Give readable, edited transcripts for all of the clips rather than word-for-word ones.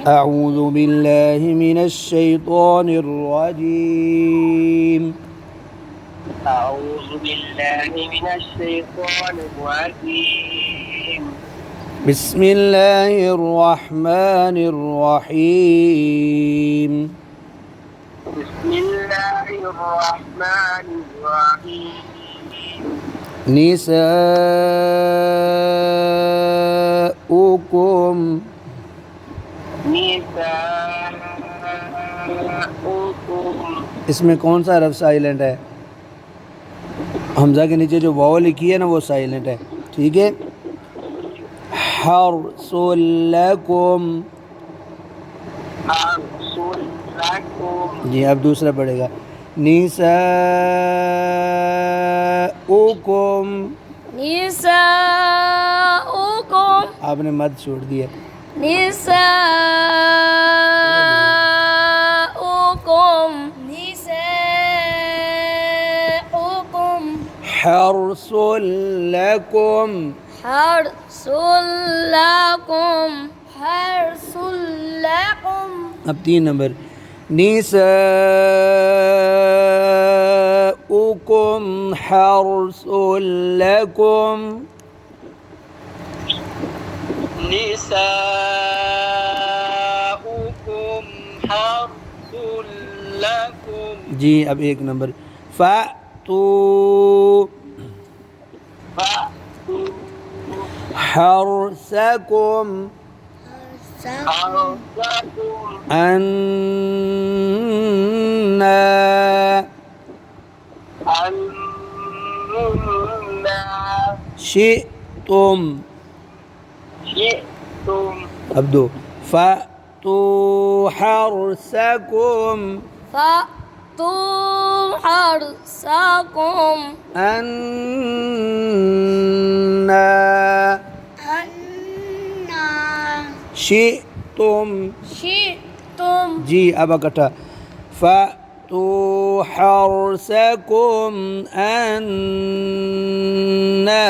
أعوذ بالله من الشيطان الرجيم أعوذ بالله من الشيطان الرجيم بسم الله الرحمن الرحيم بسم الله الرحمن الرحيم نساؤكم نساؤكم इसमें कौन सा हरफ साइलेंट है? हमजा के नीचे जो वाव लिखी है ना वो साइलेंट है, ठीक है। हर्सुल्लकुम, लकुम जी अब दूसरा पड़ेगा। निसाउकुम, निसाउकुम आपने मद छोड़ दिया। निसाउकुम निसाउकुम हर्सुल्लकुम, हर्सुल्लकुम हर्सुल्लकुम अब 3 नंबर। निसाउकुम हर्सुल्लकुम, निसाउकुम हर्सुल लकुम जी अब 1 नंबर। फ़अतू हर्सकुम हर्सकुम अन्ना अन्ना शिअतुम, शिअतुम अब 2। फ़अतू हर्सकुम फअतू हर्सकुम अन्ना अन्ना शिअतुम, शिअतुम जी अब इकट्ठा। फ़अतू हर्सकुम अन्ना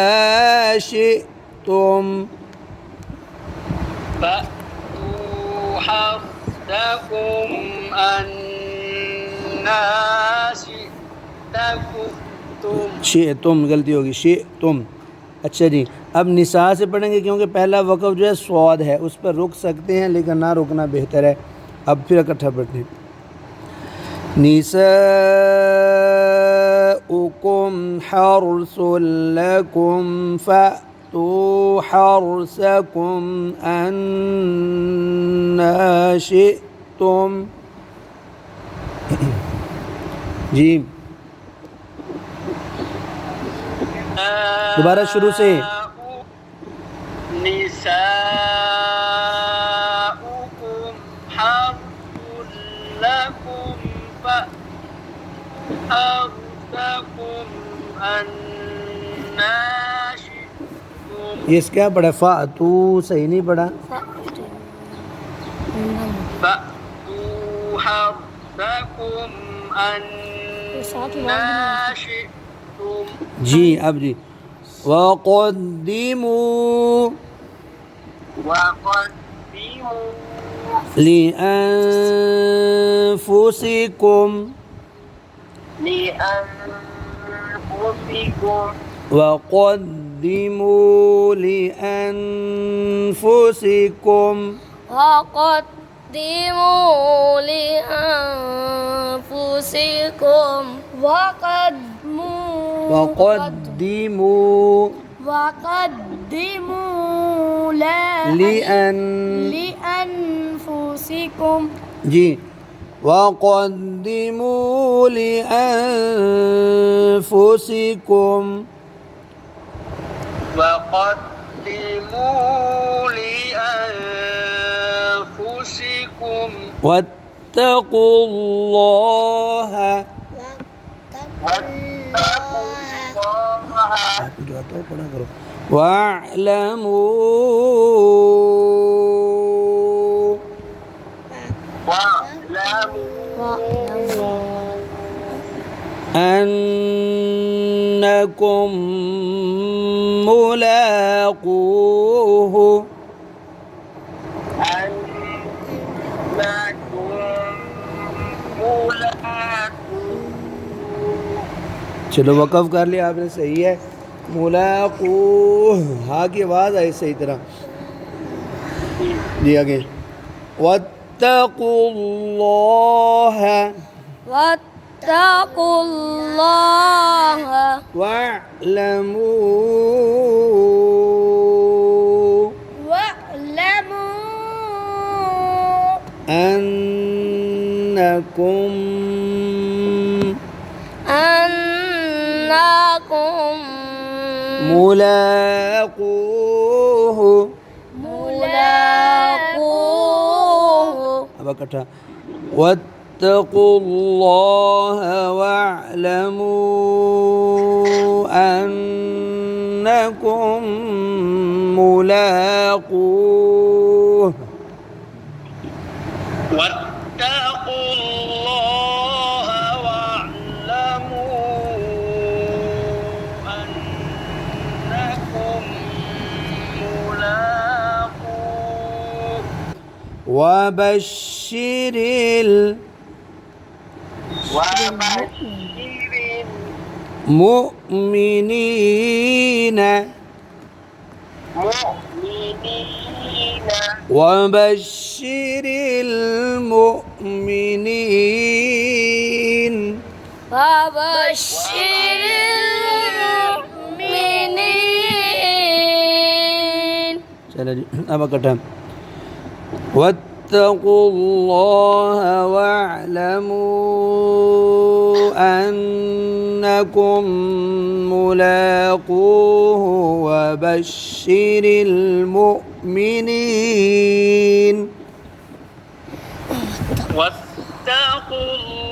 शिअतुम, فأتوا حرثكم أنا شئتم शिअतुम गलती होगी, शिअतुम। अच्छा जी, अब निसा से पढ़ेंगे क्योंकि पहला वक़फ़ जो है स्वाद है, उस पर रुक सकते हैं लेकिन ना रुकना बेहतर है। अब फिर इकट्ठा पढ़ते हैं। निसाउकुम हर्सुल्लकुम फ़अतू हर्सकुम अन्ना शिअतुम, जी दोबारा शुरू से। نساؤكم حرث لكم فأتوا حرثكم أنا شئتم ये क्या पढ़ा? फ़अतू सही नहीं पढ़ा। فأتوا حرثكم أنا شئتم जी अब जी वक़द्दिमू وقدموا लिअन्फुसिकुम لأنفسكم वक़द्दिमू लिअन्फुसिकुम وقدموا لأنفسكم वक़द्दिमू وقدموا لأنفسكم जी वक़द्दिमू लिअन्फुसिकुम وقدموا لأنفسكم वत्तक़ुल्लाह, واتقوا الله आप जो आता है पढ़ा करो। वाअलमू واعلموا अन्नकुम मुलाक़ूहु चलो वक़फ़ कर लिया आपने, सही है। मुलाक़ू हा की आवाज़ आई सही तरह जी। आगे वत्तक़ुल्लाह वत्तक़ुल्लाह वअलमू वअलमू अन्नकुम अन्नकुम मुलाक़ूहु। मुलाक़ूहु अब इकट्ठा वत्तक़ुल्लाह वअलमू अन्नकुम मुलाक़ूहु। واتقوا الله واعلموا أنكم ملاقوه وبشر وبشر المؤمنين المؤمنين وبشر المؤمنين وبشر المؤمنين चलो जी अब इकट्ठा वत्तक़ुल्लाह वअलमू अन्नकुम मुलाक़ूहु वबश्शिरिल मुमिनीन। واتقوا